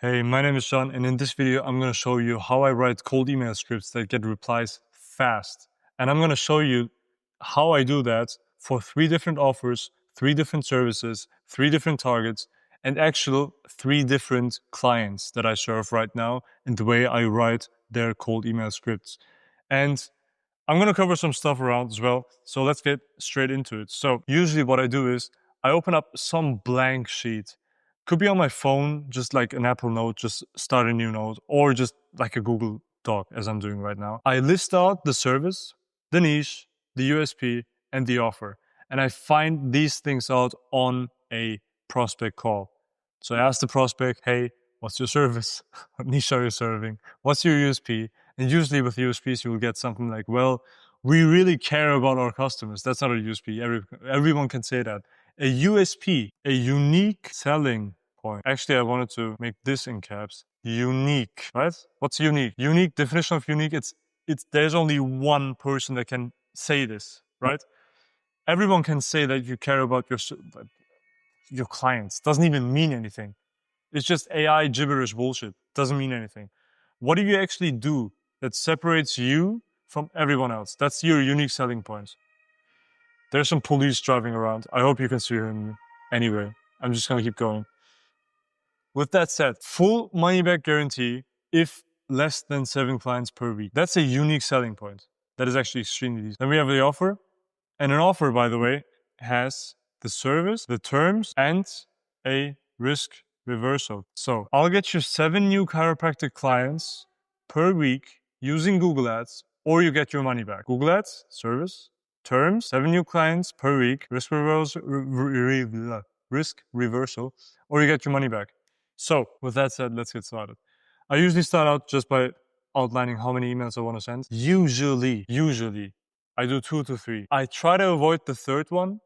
Hey, my name is Sean, and in this video, I'm going to show you how I write cold email scripts that get replies fast. And I'm going to show you how I do that for 3 different offers, 3 different services, 3 different targets, and actual 3 different clients that I serve right now and the way I write their cold email scripts. And I'm going to cover some stuff around as well. So let's get straight into it. So usually what I do is I open up some blank sheet. Could be on my phone, just like an Apple Note, just start a new note, or just like a Google Doc as I'm doing right now. I list out the service, the niche, the USP, and the offer. And I find these things out on a prospect call. So I ask the prospect, hey, what's your service? What niche are you serving? What's your USP? And usually with USPs, you will get something like, well, we really care about our customers. That's not a USP. Everyone can say that. A USP, a unique selling point. Actually, I wanted to make this in caps. Unique, right? What's unique? Unique, definition of unique, there's only one person that can say this, right? Everyone can say that you care about your clients. Doesn't even mean anything. It's just AI gibberish bullshit. Doesn't mean anything. What do you actually do that separates you from everyone else? That's your unique selling point. There's some police driving around. I hope you can see them. Anyway, I'm just going to keep going. With that said, full money back guarantee if less than 7 clients per week. That's a unique selling point. That is actually extremely easy. Then we have the offer. And an offer, by the way, has the service, the terms, and a risk reversal. So I'll get you 7 new chiropractic clients per week using Google Ads, or you get your money back. Google Ads, service, terms, 7 new clients per week, risk reversal, or you get your money back. So with that said, let's get started. I usually start out just by outlining how many emails I want to send. Usually, I do 2 to 3. I try to avoid the third one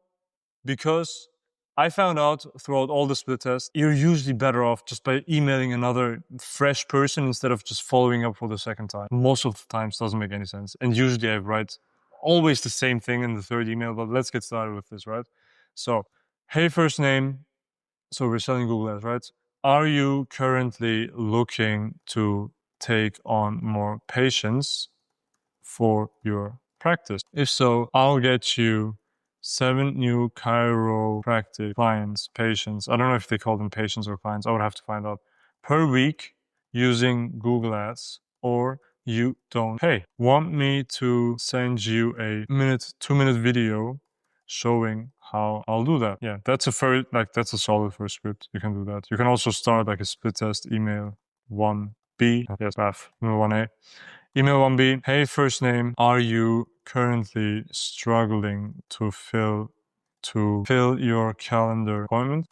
because I found out throughout all the split tests, you're usually better off just by emailing another fresh person instead of just following up for the second time. Most of the times doesn't make any sense. And usually I write always the same thing in the third email, but let's get started with this, right? So, hey, first name. So we're selling Google Ads, right? Are you currently looking to take on more patients for your practice? If so, I'll get you 7 new chiropractic clients, patients. I don't know if they call them patients or clients. I would have to find out. Per week using Google Ads, or you don't pay. Want me to send you a 2-minute video showing how I'll do that? Yeah, that's a solid first script. You can do that. You can also start like a split test email 1B. Yes, email 1A. Email 1B, hey, first name, are you currently struggling to fill your calendar appointment?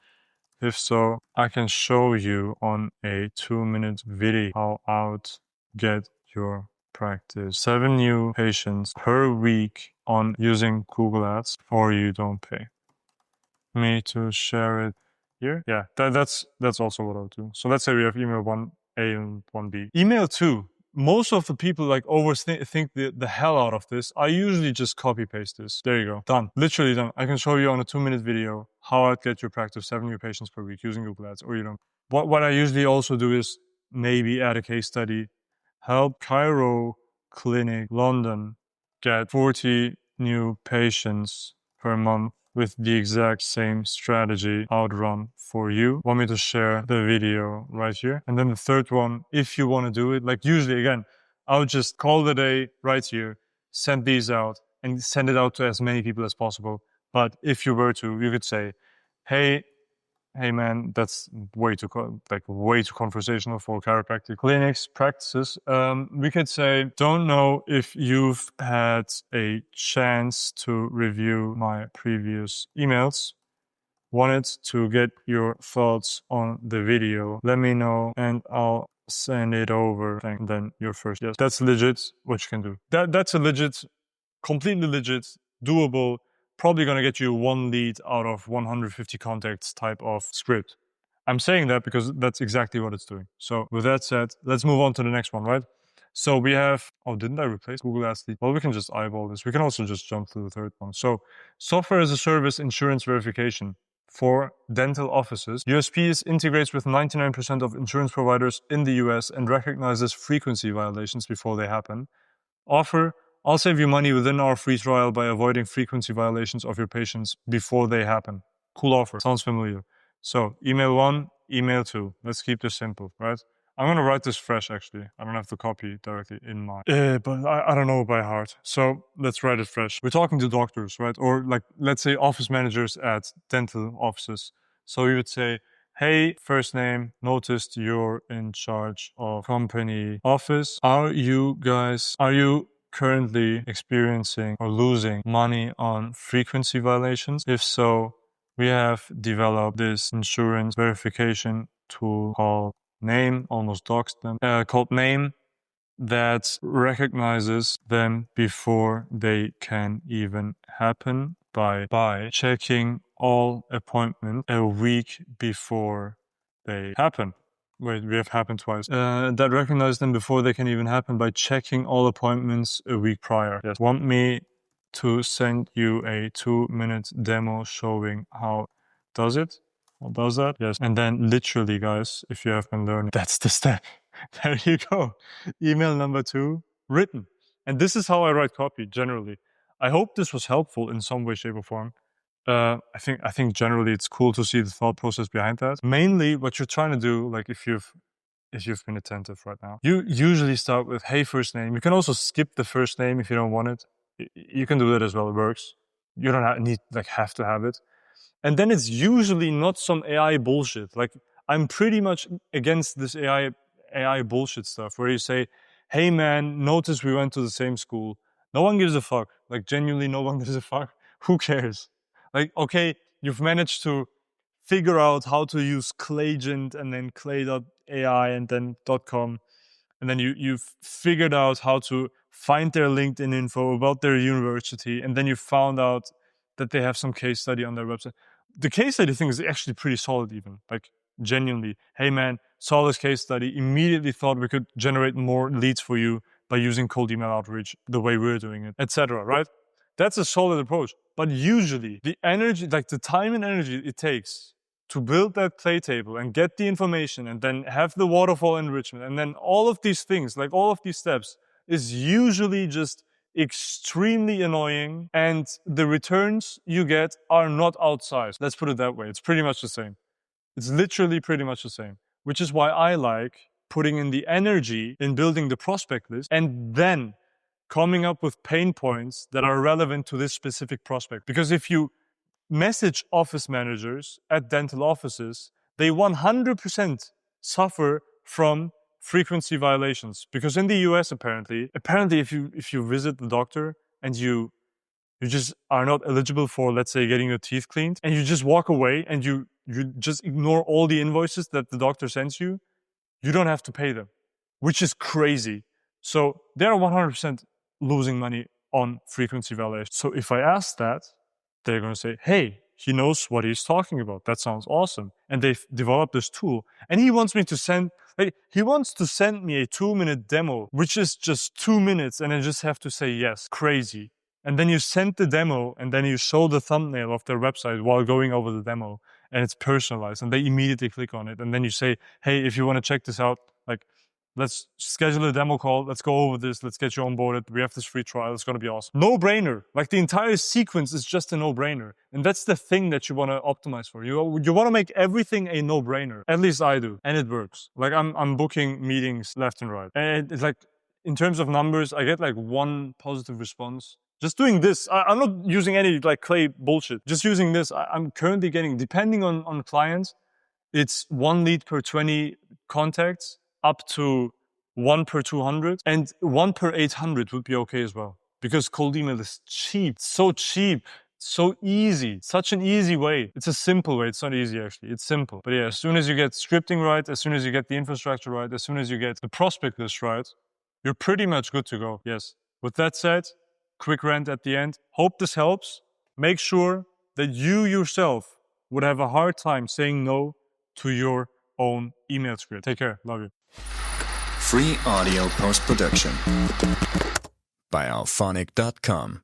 If so, I can show you on a 2-minute video how I'd get your practice. 7 new patients per week on using Google Ads, or you don't pay. Me to share it here? Yeah, that's also what I'll do. So let's say we have email 1A and 1B. Email 2. Most of the people overthink the hell out of this. I usually just copy paste this. There you go. Done. Literally done. I can show you on a 2-minute video how I'd get your practice 7 new patients per week using Google Ads, or you don't. What I usually also do is maybe add a case study. Help Chiro Clinic London get 40 new patients per month with the exact same strategy I would run for you. Want me to share the video right here? And then the third one, if you want to do it, like usually again, I would just call the day right here, send these out, and send it out to as many people as possible. But if you were to, you could say, hey man, that's way too conversational for chiropractic clinics, practices. We could say, don't know if you've had a chance to review my previous emails. Wanted to get your thoughts on the video. Let me know and I'll send it over. And then your first. Yes, that's legit what you can do. That's a legit, completely legit, doable, probably going to get you 1 lead out of 150 contacts type of script. I'm saying that because that's exactly what it's doing. So with that said, let's move on to the next one, right? So we have, didn't I replace Google Ads lead? Well, we can just eyeball this. We can also just jump to the third one. So software as a service insurance verification. for dental offices. USP integrates with 99% of insurance providers in the US and recognizes frequency violations before they happen. Offer: I'll save you money within our free trial by avoiding frequency violations of your patients before they happen. Cool offer. Sounds familiar. So, email 1, email 2. Let's keep this simple, right? I'm going to write this fresh, actually. I don't have the copy directly in mind. But I don't know by heart. So, let's write it fresh. We're talking to doctors, right? Or, like, let's say office managers at dental offices. So, we would say, hey, first name, noticed you're in charge of company office. Are you currently experiencing or losing money on frequency violations? If so, we have developed this insurance verification tool called Name, almost doxed them, called Name, that recognizes them before they can even happen by checking all appointments a week before they happen. Wait, we have happened twice. That recognize them before they can even happen by checking all appointments a week prior. Yes. Want me to send you a 2-minute demo showing how does it? Or does that? Yes. And then literally, guys, if you have been learning, that's the step. There you go. Email number 2, written. And this is how I write copy generally. I hope this was helpful in some way, shape, or form. I think generally it's cool to see the thought process behind that. Mainly what you're trying to do, like if you've been attentive right now, you usually start with, hey, first name. You can also skip the first name if you don't want it. You can do that as well. It works. You don't have to have it. And then it's usually not some AI bullshit. Like, I'm pretty much against this AI bullshit stuff where you say, hey man, notice we went to the same school. No one gives a fuck. Like, genuinely no one gives a fuck. Who cares? Like, okay, you've managed to figure out how to use Clayagent and then clay.ai and then .com. And then you've figured out how to find their LinkedIn info about their university. And then you found out that they have some case study on their website. The case study thing is actually pretty solid even. Like, genuinely, hey man, saw this case study, immediately thought we could generate more leads for you by using cold email outreach the way we're doing it, etc., right? That's a solid approach. But usually the energy, like the time and energy it takes to build that clay table and get the information and then have the waterfall enrichment and then all of these things, like all of these steps, is usually just extremely annoying, and the returns you get are not outsized. Let's put it that way. It's pretty much the same. It's literally pretty much the same, which is why I like putting in the energy in building the prospect list and then coming up with pain points that are relevant to this specific prospect. Because if you message office managers at dental offices, they 100% suffer from frequency violations. Because in the US, apparently if you visit the doctor and you just are not eligible for, let's say, getting your teeth cleaned, and you just walk away and you just ignore all the invoices that the doctor sends you, you don't have to pay them, which is crazy. So they're 100% losing money on frequency violations. So if I ask that, they're going to say, hey, he knows what he's talking about. That sounds awesome. And they've developed this tool. And he wants to send me a 2-minute demo, which is just 2 minutes. And I just have to say yes. Crazy. And then you send the demo and then you show the thumbnail of their website while going over the demo, and it's personalized and they immediately click on it. And then you say, hey, if you want to check this out, like, let's schedule a demo call. Let's go over this. Let's get you onboarded. We have this free trial. It's going to be awesome. No-brainer. Like, the entire sequence is just a no-brainer. And that's the thing that you want to optimize for. You want to make everything a no-brainer. At least I do. And it works. Like, I'm booking meetings left and right. And it's like, in terms of numbers, I get like 1 positive response. Just doing this, I'm not using any like clay bullshit. Just using this, I'm currently getting, depending on clients, it's 1 lead per 20 contacts, up to 1 per 200, and 1 per 800 would be okay as well. Because cold email is cheap, so easy, such an easy way. It's a simple way. It's not easy, actually. It's simple. But yeah, as soon as you get scripting right, as soon as you get the infrastructure right, as soon as you get the prospect list right, you're pretty much good to go. Yes. With that said, quick rant at the end. Hope this helps. Make sure that you yourself would have a hard time saying no to your own email script. Take care. Love you. Free audio post-production by alphonic.com.